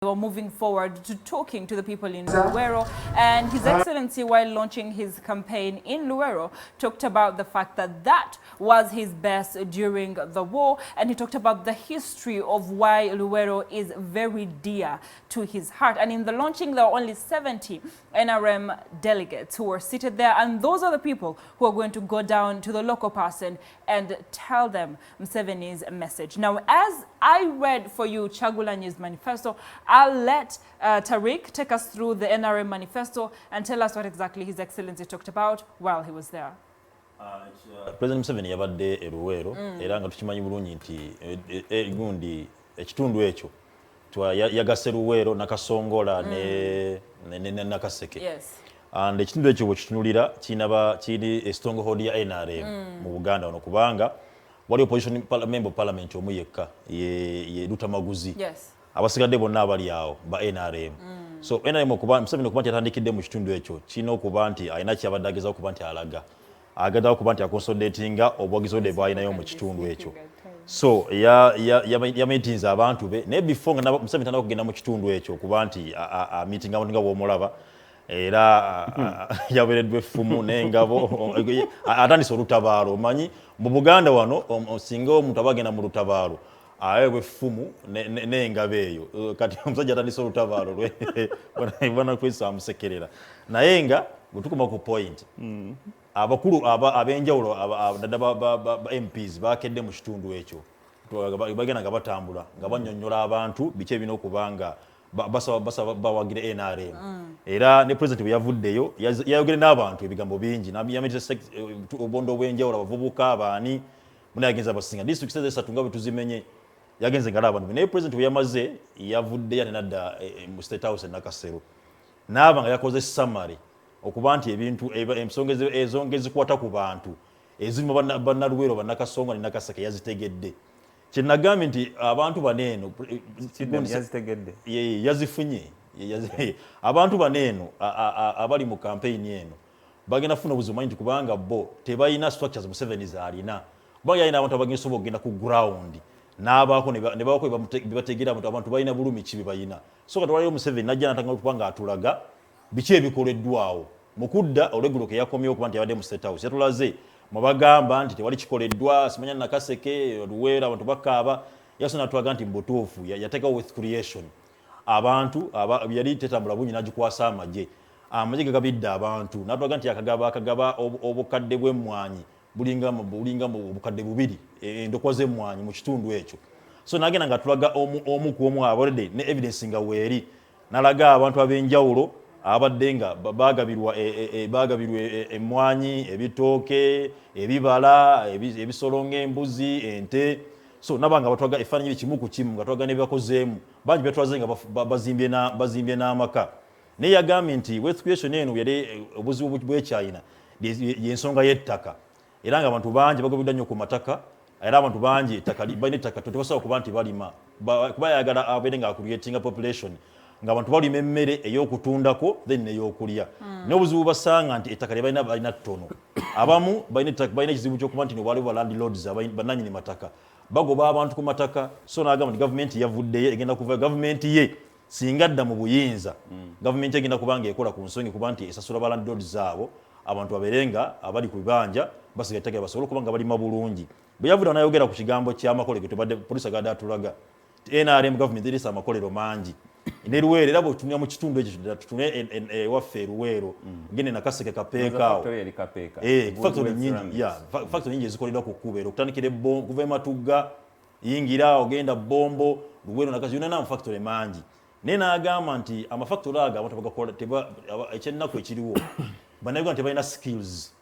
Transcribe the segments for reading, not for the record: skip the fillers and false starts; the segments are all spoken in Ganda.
They were moving forward to talking to the people in Luwero, and His Excellency, while launching his campaign in Luwero, talked about the fact that that was his best during the war, and he talked about the history of why Luwero is very dear to his heart. And in the launching, there were only 70 NRM delegates who were seated there, and those are the people who are going to go down to the local person and tell them Museveni's message. Now, as I read for you Chagulanyi's manifesto, I'll let Tariq take us through the NRM manifesto and tell us what exactly His Excellency talked about while he was there. President Museveni yabadde e Luwero era nga tukimanyi bulungi nti gundi ekitundu ekyo yagasse Luwero Nakasongola ne Nakaseke. Yes. And ekitundu ekyo bwe kitunulira kiri stronghold ya NRM mu Uganda ono kubanga wali opposition member of parliament omu yekka ye Lutamaguzi. Yes. Abasigadde bonna abali awo ba NRM. So NRM okuba Museveni okuba nti atandikidde mu kitundu ekyo kino okuba nti alina kyabadde agezaako okuba nti alaga. Agadawo okuba nti akonsolidatinga obuwagizi obudde bw'alinayo mu kitundu ekyo. So yameetinza abantu be naye before nga Museveni tandika kugenda mu kitundu ekyo okuba nti meeting abantu nga bw'omulaba era yabeereddwa effumu n'engabo atandise olutabaalo. Omanyi mu Buganda wano singa omuntu aba agenda mu lutabaalo aweebwa effumu n'engabo eyo kati omusajja atandise olutabaalo lwe banakwesa amusekerera naye nga bwe tukoma ku point abakulu ab'enjawulo ddala ba MPs bakedde mu kitundu ekyo bagenda nga batambula nga bannyonnyola abantu biki ebina okuba nga basaba bawagire NRM. Era ne president bwe yavuddeyo yayogere n'abantu ebigambo bingi yamitse obondo obw'enjawulo abavubuka abaani muna yagenza abasinga district esatu nga bwe tuzimenye yagenze ngala abantu naye president bwe yamaze yavudde yane nadda mu State House Nakasero n'aba nga yakoze summary okuba nti ebintu ensonga ezikwata ku bantu ezirimu bannaluwero bannakasonga ne Nakaseke yazitegedde. Kyenagambye nti abantu baneeno yazifunye abantu baneeno abali mu campaign eno bagenda kufuna obuzibu nti kubanga bo tebalina structures Museveni zaalina kubanga yalina abantu abagenda sobola okugenda ku ground n'abaako ne baako bebategeera abantu balina bulumi ki bebalina. So kati waliyo Museveni najja natanga okubanga atulaga biki ebikoleddwawo mu kudda olweggulo ke yakomyewo okuba nti yabadde mu State House yatulaze mubagamba nti tewali kikoleddwa simanya Nakaseke Luwero abantu bakaaba yasona twaga nti mbutuufu yateekawo with creation abantu yali tetambula bungi n'agikwasa amagye gagabidde abantu n'atwaga nti akagaba obukadde bw'emmwanyi bulinga mu obukadde bubiri endokwa z'emmwanyi mu kitundu ekyo. So nagenda nga tulaga omu ku omu abalede ne evidence nga weeri nalaga abantu ab'enjawulo abadde nga bagabirwa emmwanyi ebitooke ebibala ebisolo ng'embuzi ente. So nabanga batwaga efaananyi kimu ku kimu nga twaga ne bakozeemu bangi betwaze nga bazimbye n'amaka naye yagambye nti wealth creation eno yali obuzibu bw'ekyayina y'ensonga y'ettaka era nga abantu bangi bagobeddwa nnyo ku mataka era abantu bangi ettaka balina ettaka tebasobola okuba nti balima kuba yagala abeere nga creatinga population nga abantu balima emmere ey'okutundako then n'ey'okulya. N'obuzibu basanga nti ettaka balina ttono abamu balina ekizibu ky'okuba nti waliwo landlords bannannyini mataka bagoba abantu ku mataka. So n'agamba nti gavumenti yavuddeyo egenda kuva gavumenti ye singa adda mu buyinza gavumenti egenda kubanga ekola ku nsonga kuba nti esasula balandlords abo abantu babeerenga abali ku bibanja basiga ettaka basobola okuba nga balima bulungi. Bwe yavudde n'ayogera ku kigambo ky'amakolero tubadde poliisi agadde atulaga NRM gavumenti erisa amakolero mangi ne Luwero era bwe tutunira mu kitundu ekyo tutune waffe Luwero gende Nakaseke kapeekaawo factory nyingi ezikoleddwa ku kkubo okutandikira kuva ematugga yingira ogenda Bombo Luwero Nakaseke yonna n'amafactory mangi naye n'agamba nti amafactory ago abantu bagakola ekyennaku ekiriwo bannayuganda tebalina skills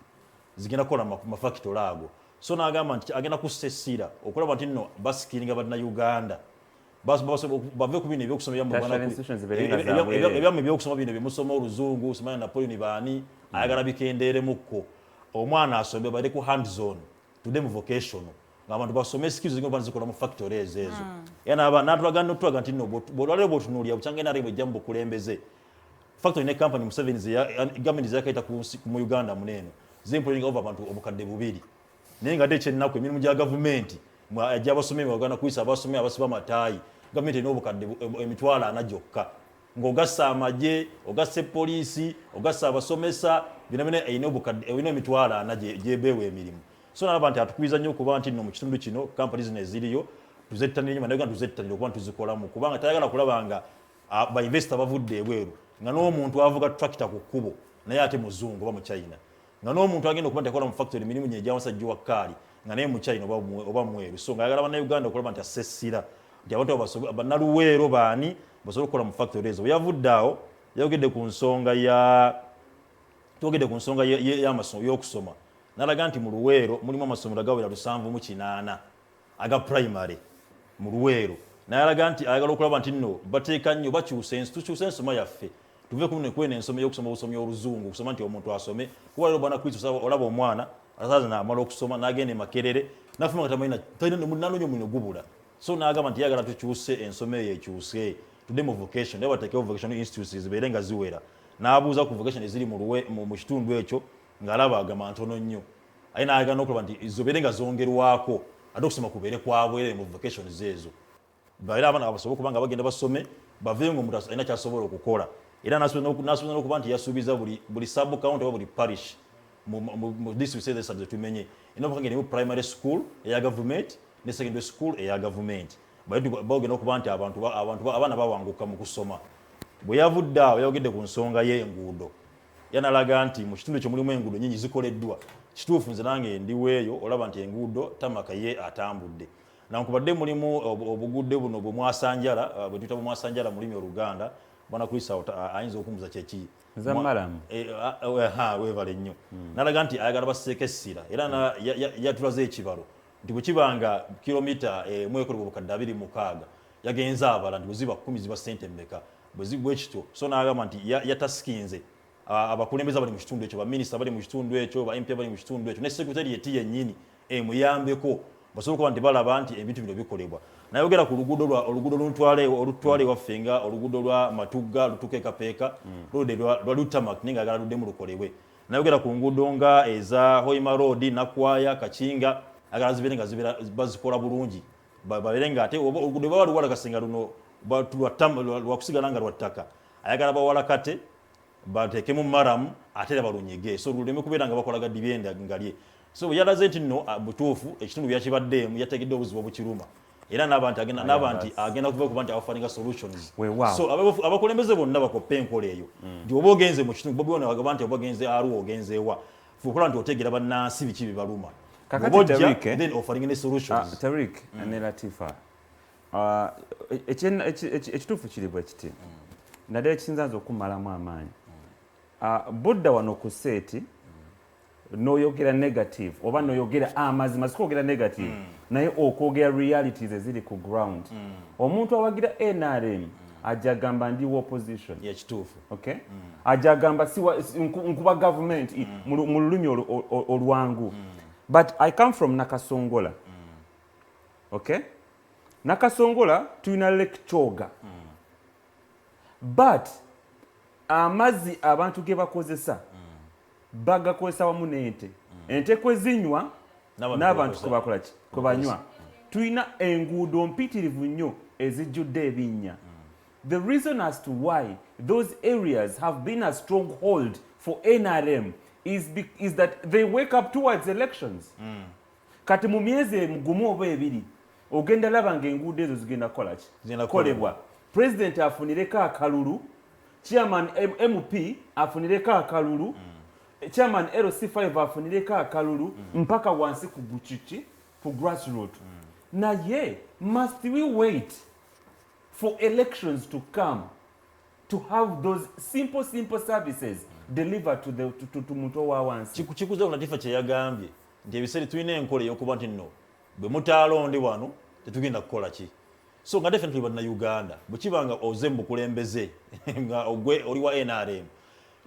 zigenda kukola mafactory ago. So n'agamba nti agenda kussa essira okulaba nti nno basikiringa bannayuganda bave ku bino ebyokusoma ebyamu ebyokusoma bino byemusoma oluzungu simanya Napoleon baani ayagala bikendeeremukko omwana asombe bali ku hands on tudde mu vocational ng'abantu basome skills zingenda zikola mu factory ezo era n'atulaga nti nno bw'olwaliro bw'otunuulira bukyanga NRM bw'ejja mu bukulembeze factory ne company Museveni gavumenti zeyakaita mu Uganda muneeno zemploying over abantu obukadde bubiri naye nga ate ekyennaku emirimu gya gavumenti ajja abasomye bagana kuyisa abasomye abasiba mataayi gavumenti erina obukadde emitwalo 4 gyokka ng'ogassa amagye ogassa poliisi ogassa abasomesa binabina erina emitwalo 4 gyebeewa emirimu so nalaba nti atukubiriza nnyo okuba nti nno mu kitundu kino kampani zino eziriyo tuzettanire nnyo naye tuzettanire okuba tuzikolamu kubanga tayagala kulaba nga bainvesita bavudde ebweru nga n'omuntu avuga tractor ku kkubo naye ate muzungu oba mu China nga n'omuntu agenda okuba nti akola mu factory emirimu gye egy'amasajja wa kkaali nga naye mu China oba mweru so ng'ayagala bannayuganda okulaba nti assessira nti abantu bannaluweero baani basobola okukola mu factory ezo bwe yavudde awo yayogedde ku nsonga y'okusoma n'alaga nti mu Luweero mulimu amasomero agawera 708 aga primary mu Luweero naye alaga nti ayagala okulaba nti nno bateeka nnyo tukyusa ensoma yaffe tuve kwena ensoma y'okusoma obusomi oluzungu kusoma nti omuntu asome kuba lero bwana Kristo olaba omwana asaza n'amala okusoma n'agenda emakerere n'afuma nga tamanyi omulimu gubula so n'agamba nti yagala tukyuse ensoma eyo ekyuse tudde mu vocation naye bateekewo vocation institutes zibeere nga ziwera n'abuuza ku vocation eziri mu kitundu ekyo ng'alaba agamba ntono nnyo aye n'ayagala n'okulaba nti zibeere nga zongerwako ate okusoma kubeere kwabwerere mu vocations ezo babeera abaana basobola okuba nga bagenda basome baveeyo ng'omuntu alina kyasobola okukola era n'asuubiza n'okuba nti yasuubiza buli sub county oba buli parish mu district ezesa zetumenye era okuba nga erimu primary school eya government ne secondary school eya government bagenda okuba nti abaana bawanguka mu kusoma bwe yavudde awo yayogedde ku nsonga y'enguudo yanalaga nti mu kitundu ekyo mulimu enguudo nyingi zikoleddwa kituufu nze nange ndiweeyo olaba nti enguudo tamaka ye atambudde nankubadde mulimu obugudde buno bwemwasanjala bwe tuyita bwemwasanjala mu lulimi Oluganda bwana Kristo ayinza okumuza kyeki zamalamu weevale nnyo nalaga nti ayagala basseeko essira era yatulaze ekibalo nti bwe kibanga kilomita mwekolebwa obukadde 26 yagenze abala nti bwe ziba 10 ziba ssente mmeka bwe kityo so n'agamba nti yatasikinze abakulembeze abali mu kitundu ekyo baminisita bali mu kitundu ekyo ba MP bali mu kitundu ekyo ne sekretarieti yennyini emuyambeko basobola okuba nti balaba nti ebintu bino bikolebwa nayogera ku oluguudo olutwale waffe nga oluguudo lwa Matugga lutuuka ekapeeka lwa Lutamak naye ng'agala luddemu lukolebwe nayogera ku nguudo nga eza Hoima Road Nakwaya Kakinga agala zibeere nga bazikola bulungi babeere nga ate oluguudo baba luwalakasenga luno lwakusigala nga lwa ttaka ayagala bawalakate bateekemu maramu ate era balunyege so luleme kubeera nga bakolaga dibyenda ngalye so yalaze nti nno butuufu ekitundu byakibaddeemu yategedde obuzibu obukiruma era n'abanti agenda kuba nti abafaninga solutions so abakulembeze bonna bakoppe enkola eyo nti oba ogenze mu kitundu bobi wona bagamba nti oba ogenze Arua ogenzeewa fuukola nti oteegera bannansi biki bibaluma then offering ne solutions Tariq ne Latifa ekituufu kiri bwe kiti naddala ekisinza nze okumalamu amaanyi budda wano ku seeti noyogera negative oba noyogera amazima sikwogera negative naye okwogera realities eziri ku ground omuntu awagira NRM ajagamba ndi opposition yakituufu okay ajagamba nkuba government mu lulimi olwangu but I come from Nakasongola okay Nakasongola tuyina Lake Choga but amazzi abantu ge bakozesa bagakozesa wamu n'ente ente kwezinywa n'abantu kwebakola ki kwebanywa tuyina enguudo mpitirivu nnyo ezijjudde ebinnya the reason as to why those areas have been a stronghold for NRM is that they wake up towards elections kati mu myezi gumu oba ebiri ogenda laba ng'enguudo ezo zigenda kukola ki kolebwa president afunireko akalulu chairman MP afunireko akalulu chairman LC5 afunireko akalulu mpaka wansi ku buchichi ku grassroots naye must we wait for elections to come to have those simple services delivered to muntu wa wansi kikuza Latifa kye yagambye nti ebiseera tulina enkola y'okuba nti nno bwe mutaalonde wano tetugenda kukola ki so nga definitely banna Uganda bwe kibanga oze mu bukulembeze nga ogwe oli wa NRM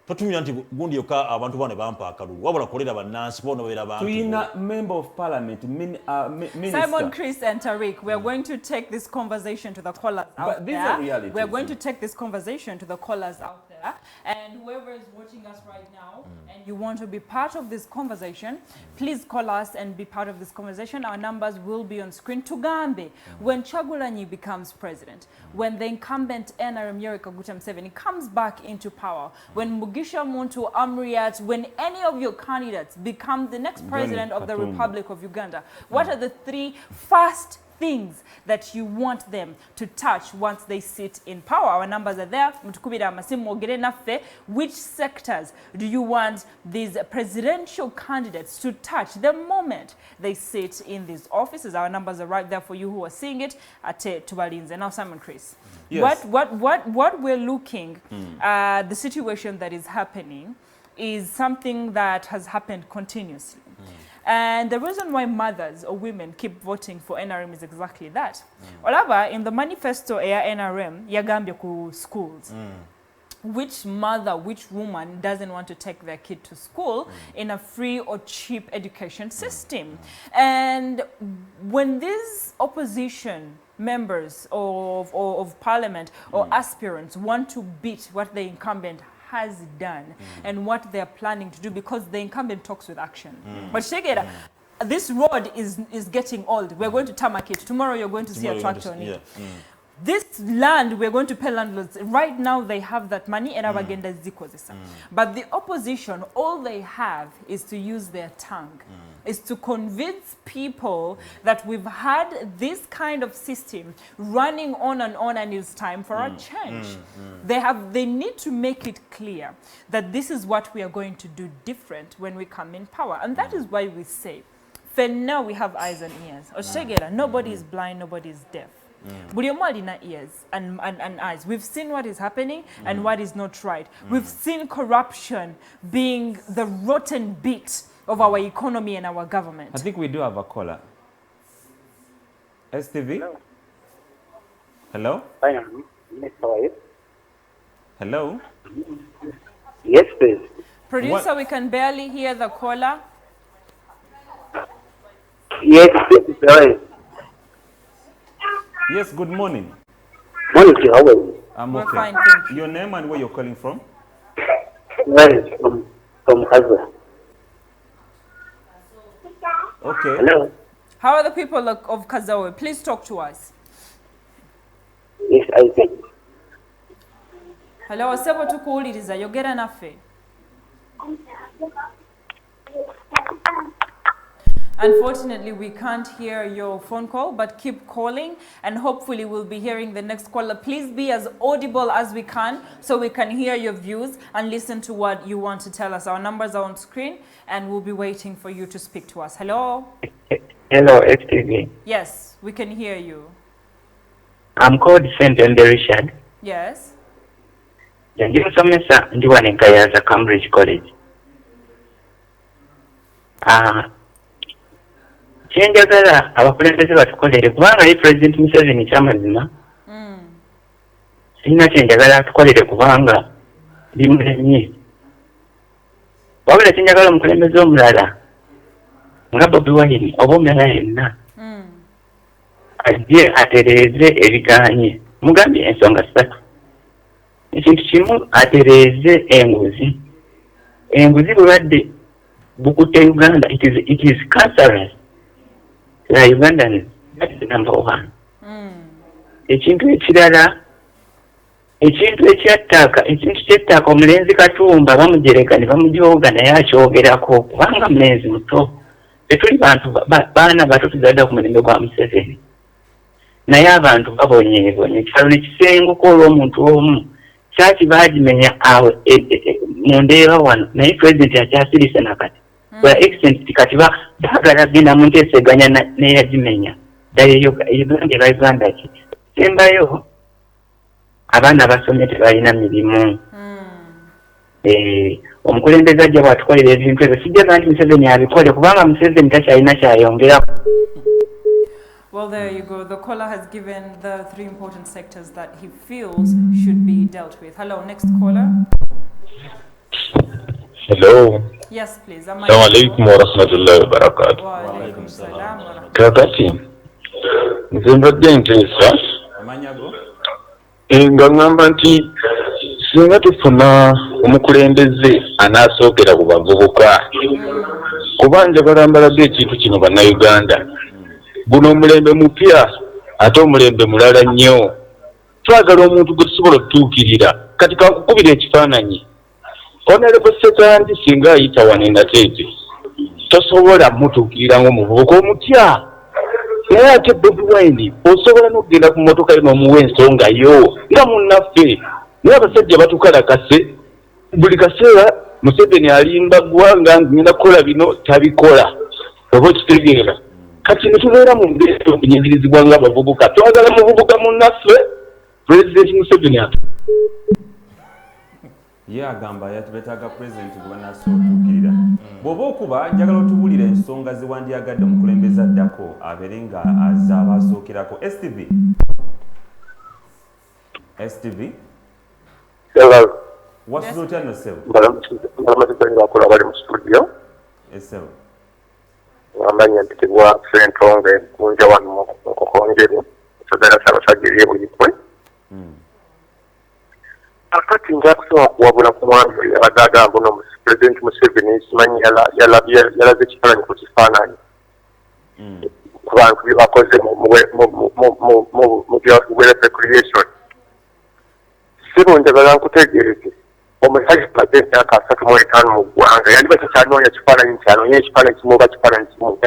totumira nti gundi yokka abantu bano bampa akalulu wabula kolera bannansi bono beera bantu tuyina member of parliament minister. Simon, Chris and Tariq, we are going to take this conversation to the callers out these there. are realities. We are going to take this conversation to the callers out there, and whoever is watching us right now and you want to be part of this conversation, please call us and be part of this conversation. Our numbers will be on screen. Tugambe, when Chagulanyi becomes president, when the incumbent NRM Yoweri Museveni comes back into power, when Mugisha Muntu Amriat, when any of your candidates become the next president of the Republic of Uganda, what are the 3 first things that you want them to touch once they sit in power? Our numbers are there. Which sectors do you want these presidential candidates to touch the moment they sit in these offices? Our numbers are right there for you who are seeing it at Tubalinze. Now, Simon, Chris, yes. what we're looking at, the situation that is happening is something that has happened continuously. And the reason why mothers or women keep voting for NRM is exactly that. However, in the manifesto ya NRM, yagambye ku schools. Which mother, which woman doesn't want to take their kid to school in a free or cheap education system? And when these opposition members of parliament or aspirants want to beat what the incumbent has done and what they're planning to do, because the incumbent talks with action. But Shegera, this road is getting old. We're going to tarmac it. Tomorrow you're going to see a tractor on it. This land, we're going to pay landlords. Right now they have that money and abagenda zikozesa. But the opposition, all they have is to use their tongue. Is to convince people that we've had this kind of system running on and it's time for a change. They need to make it clear that this is what we are going to do different when we come in power. And that is why we say, for now we have eyes and ears. Oshegera, nobody is blind, nobody is deaf. Buliomo alina ears and eyes. We've seen what is happening and what is not right. We've seen corruption being the rotten bit of our economy and our government. I think we do have a caller. STV? Hello? Hello? Yes, how are you? Hello? Yes, please. Producer, we can barely hear the caller. Yes, please. How are you? Yes, good morning. Morning, how are you? I'm We're okay. fine, thank you. Your name and where you're calling from? Well, from Hazard. Okay. Hello? How are the people of Kazawe? Please talk to us. Yes, I think. Hello, osebo tukuwuliriza, yogera naffe. Unfortunately, we can't hear your phone call, but keep calling and hopefully we'll be hearing the next caller. Please be as audible as we can so we can hear your views and listen to what you want to tell us. Our numbers are on screen and we'll be waiting for you to speak to us. Hello? Hello, STV. Yes, we can hear you. I'm called St. Richard. Yes? Ndi musomesa ndi wanenkayaza Cambridge College. Kyenjagala abakulembeze batukolere kubanga ye President Museveni kyamazima. Sirina kyenjagala atukolere kubanga bimulemye. Wabula kyenjagala omukulembeze omulala nga Bobi Wine oba omulala yenna ajje atereeze ebiganye. Mugambye ensonga ssatu. Ekintu kimu atereeze enguzi. Enguzi bulwadde bukutte Uganda. It is cancerous. Ugandans, that is number one. Ekintu ekirala, ekintu ekyettaka omulenzi Katumba bamujereka ne bamujooga naye akyogerako kubanga mulenzi muto. Tetuli bantu baana bato tuzadde ku mulembe gwa Museveni. Naye abantu babonyeebonye ekitalo ne kisenguka olw'omuntu omu kyaki baagimenya awo mu ndeeba wano naye pulezidenti akyasirise nakati. Kwa extent kati baagala genda mu nteeseganya n'eyagimenya ddala Uganda ki sembayo abaana basomye tebalina mirimu. Omukulembeze ajja bw'atukolera ebintu ebyo sijjaga nti Museveni abikole kubanga Museveni takyalina kyayongerako. Well, there you go. The caller has given the 3 important sectors that he feels should be dealt with. Hello, next caller. Hello. Yes, please. Assalamu alaikum wa rahmatullahi wa barakatuh. Wa alaikum salam wa rahmatullahi. Kakati. Nzimbadde nteesa. Amanyago. Nga ngamba nti singa tufuna omukulembeze anaasookera ku bavubuka. Kuba njagala mbalage ekintu kino bannayuganda. Guno omulembe mupya ate omulembe mulala nnyo. Twagala omuntu gwe tusobola okutuukirira. Kati kankukubira ekifaananyi. Honorable Sekandi singa ayita wano enateete tosobola mutuukirira ng'omuvubuka omutya. Naye ate Bobi Wine osobola n'okugenda ku mmotoka yo n'omuwa ensonga yo nga munnaffe. Naye abasajja batukalakase buli kaseera Museveni alimba ggwanga ngenda kukola bino tabikola. Oba okitegeera. Kati ne tubeera mu mbeera y'okunyigirizibwa ng'abavubuka. Twagala muvubuka munnaffe President Museveni ate. Ye agamba yatubetaaga pulezidenti gwe banaasotukirira. Bw'oba okuba njagala otubuulira ensonga ze wandyagadde omukulembeze addako abeere nga azaaba asookerako. STV? Hello. Wasuza otya no ssebo? Mbalamatizanyi bakola bali mu studio. Essebo. Wamanya nti tebwa Sentonge kunja wano mu Kokonjeru. Sodera Ssaabasajja eri Bulikwe. Akati nja kusoma kuwabula ku mwami abadde agamba no President Museveni simanyi yalaze ekifaananyi ku kifaananyi ku bantu bye bakoze mu bya recreation. Sibo njagala nkutegeeze omusajja badde emyaka 35 mu ggwanga yandiba takyanoonya kifaananyi nti anoonya ekifaananyi kimu oba kifaananyi kimu.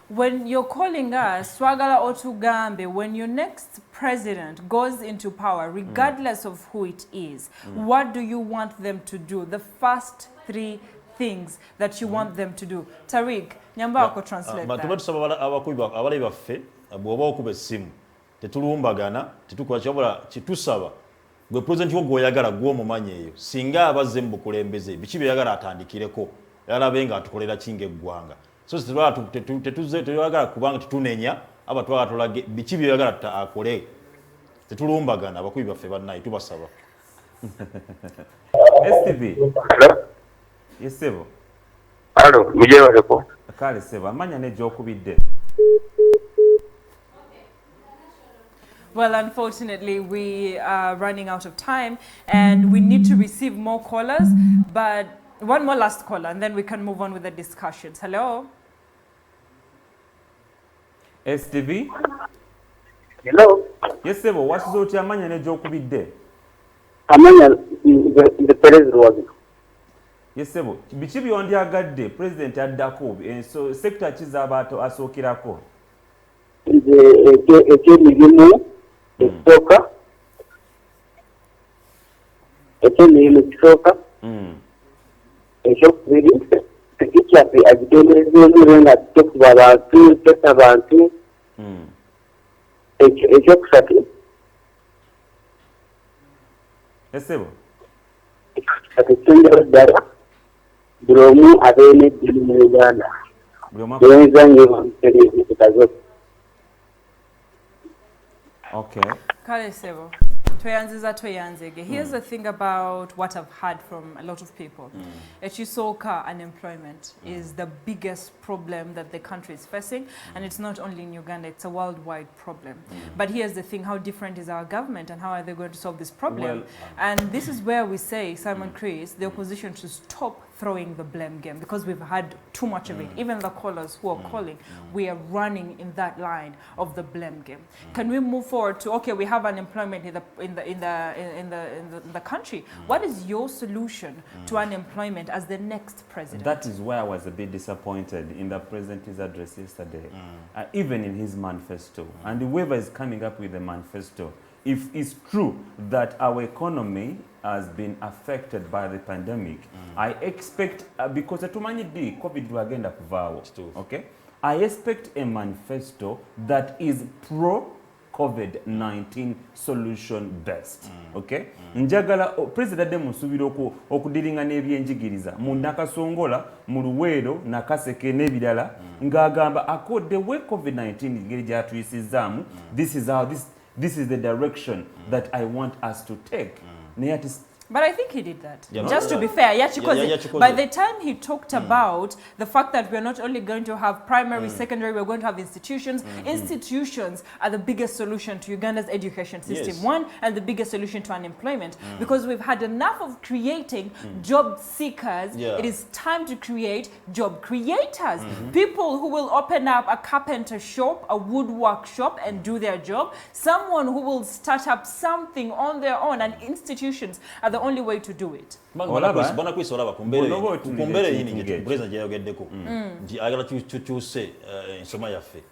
When you're calling us, Swagala Otugambe, when your next president goes into power, regardless of who it is, what do you want them to do? The first 3 things that you want them to do. Tariq, nyamba ko translate that. Matuba tusaba abali baffe bw'oba okuba essimu tetulumbagana tetukola kyabula kitusaba gwe president wo gwoyagala gw'omumanyi eyo singa abazze mu bukulembeze biki byeyagala atandikireko yalabe nga atukolera kinga eggwanga. So tetuyagala kubanga tetunenya aba twagala tulage biki byeyagala akole tetulumbagana abakubi baffe bannaye tubasaba. STV. Hello. Yes, Sebo. Hello, mujebaleko. Kale Sebo, amanya ne gy'okubidde. Well, unfortunately, we are running out of time and we need to receive more callers, but one more last caller and then we can move on with the discussions. Hello? STV? Hello. Yes, Sebo, wasuza otya amanya ne gy'okubidde? Amanya the president was. Yes, Sebo, biki byondyagadde president addako so sector kizaaba asookerako? Ekyemirimu ekisooka ekyokubiri ekikyaffe agitenderezeemu nga tekuba abantu tesa abantu ekyokusatu Esebo ekyonjala ddala buli omu abeere n'eddiini mu Uganda eyinza nnyo ekitazo. Okay. Kale Sebo, tweyanzege. Here's the thing about what I've heard from a lot of people. Echisoka unemployment is the biggest problem that the country is facing, and it's not only in Uganda, it's a worldwide problem. But here's the thing, how different is our government and how are they going to solve this problem? Well, and this is where we say, Simon Chris, the opposition should stop throwing the blame game because we've had too much of it. Even the callers who are calling, we are running in that line of the blame game. Can we move forward to, okay, we have unemployment in the country. What is your solution to unemployment as the next president? That is where I was a bit disappointed in the president's address yesterday, even in his manifesto. And whoever is coming up with the manifesto, if it's true that our economy has been affected by the pandemic, I expect, because tumanyidi COVID wagenda kuvaawo, okay? I expect a manifesto that is pro-COVID-19 solution based, okay? Njagala president de musubira okudiringa n'ebyenjigiriza mu Nakasongola, mu Luweero, Nakaseke n'ebirala ng'agamba akodde we COVID-19 ngeri gy'atuyisizaamu, this is the direction that I want us to take. But I think he did that. Yeah, Just no, to be fair, Yachikoze. by the time he talked about the fact that we're not only going to have primary, secondary, we're going to have institutions. Institutions are the biggest solution to Uganda's education system. Yes. One, and the biggest solution to unemployment. Because we've had enough of creating job seekers. Yeah. It is time to create job creators. People who will open up a carpenter shop, a woodwork shop and do their job. Someone who will start up something on their own, and institutions are the only way to do it. Bana kwisi olaba kumbere yini je president yayogeddeko nti agala tukyuse ensoma yaffe.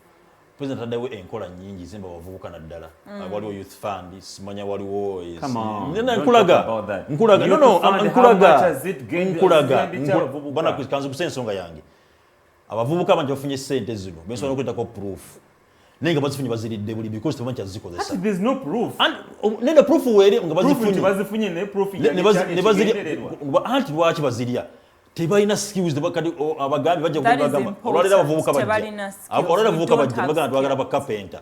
President addawo enkola nyingi zimba bavubuka naddala. Waliwo youth fund, simanya waliwo nkulaga bana kanzu kusensonga yange. Abavubuka banje bafunye sente zino bensobola okuletako proof. Nenga bazifunye baziridde buli because tebamanyi kyazikozesa. There's no proof. And nenda proof were nga bazifunye ne proof anti lwaki bazirya tebalina skills kati abagambi bajja kubagamba olwalera abavubuka bajja bagamba twagala ba carpenter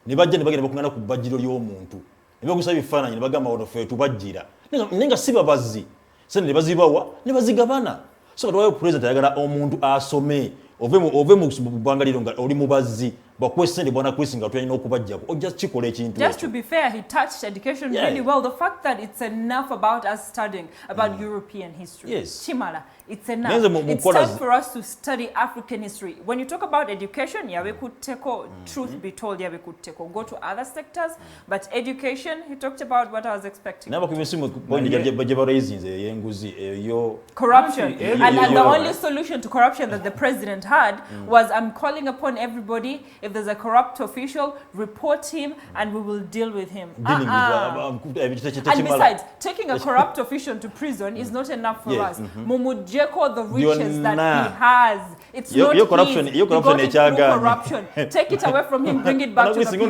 ne bajja ne bagenda bakungana ku bajjiro ly'omuntu ne bagusaba ebifaananyi ne bagamba ono ffe tubajjira nenga si babazi sente ne bazibawa ne bazigabana so kati wayo president ayagala omuntu asome ove mu bwangaliro nga oli mubazi bakwesende bwana kwesinga tuyina okubajjako ojja kikola ekintu. Just to be fair, he touched education really well. The fact that it's enough about us studying about European history. Yes. Chimala, it's enough. It's time for us to study African history. When you talk about education, yeah, we could take truth be told, yeah, we could take go to other sectors, but education, he talked about what I was expecting. Corruption. And the only solution to corruption that the president had was, I'm calling upon everybody, if there's a corrupt official, report him and we will deal with him. And besides, taking a corrupt official to prison is not enough for us. Mumujeko, the riches that he has, it's not his. He got it through corruption. Take it away from him, bring it back to the people.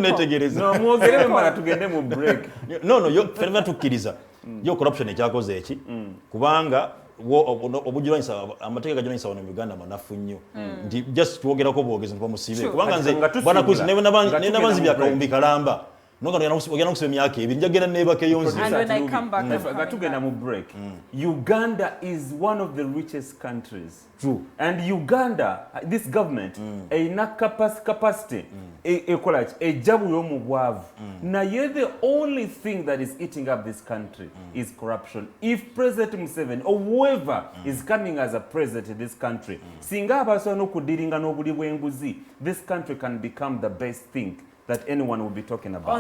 No, tukkiriza. Yo corruption ekyakoze eki kubanga obujulanyisa amateeka gajulanyisa wano mu Uganda manafu nnyo nti just twogerako bwogezi nti bamusiibe kubanga nze bwana Chris nebanzi byakawumbi kalamba nogenda kusema emyaka ebiri njagenda nebakeyo nzi. And when I come back, tugenda mu break. Uganda is one of the richest countries. True. And Uganda, this government, ina capacity ejabu yomu bwavu. Naye the only thing that is eating up this country is corruption. If President Museveni or whoever is coming as a president in this country, singa abasobola n'okudiringa n'obuli bw'enguzi, this country can become the best thing that anyone will be talking about.